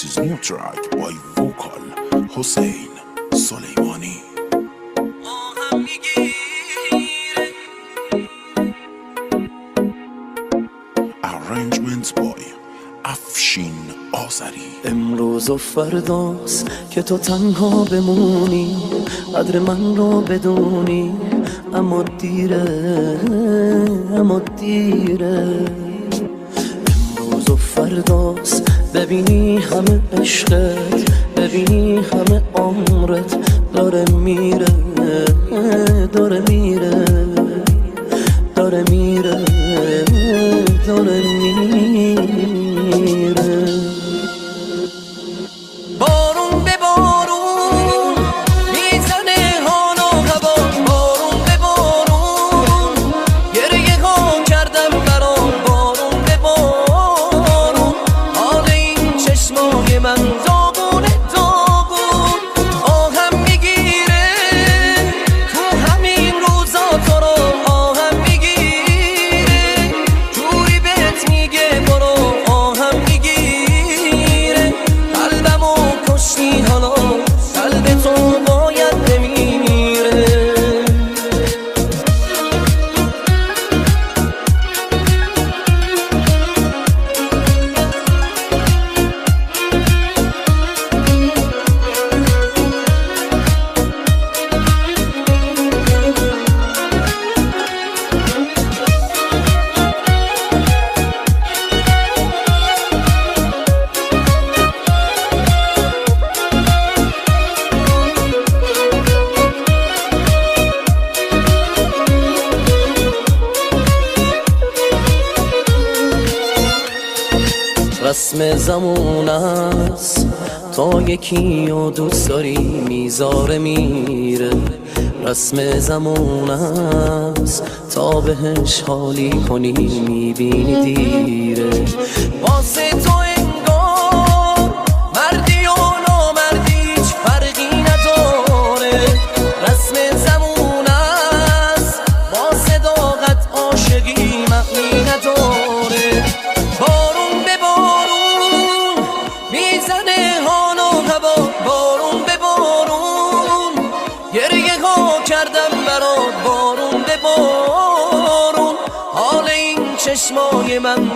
This is new track by vocal Hussein Soleimani. Arrangements by افشین آذری. امروز و فرداست که تو تنها بمونی، قدر من رو بدونی، اما دیره، اما دیره. امروز و فرداست ببینی همه عشقت، ببینی همه عمرت داره میره، داره میره، داره میره، داره میره. بارون به بارون میزنه حال و هوا، بارون به بارون گریه ها کردم برات، بارون به بارون حال این چشمای من داغونه داغون، آهم میگیره تو همین روزا تو رو، آهم میگیره جوری بهت میگه برو، آهم میگیره قلبمو کشتی حالا، قلب تو باید بمیره. رسم زمون است تا یکی و دوست داری میذاره میره، رسم زمون است تا بهش حالی کنی میبینی دیره. واسه تو انگار مردی و نامردی هیچ فرقی نداره، رسم زمون است با صداقت عاشقی معنی نداره. بارون به بارون میزنه حال و هوا، بارون به بارون گریه ها کردم برات، بارون به بارون حال این چشمای من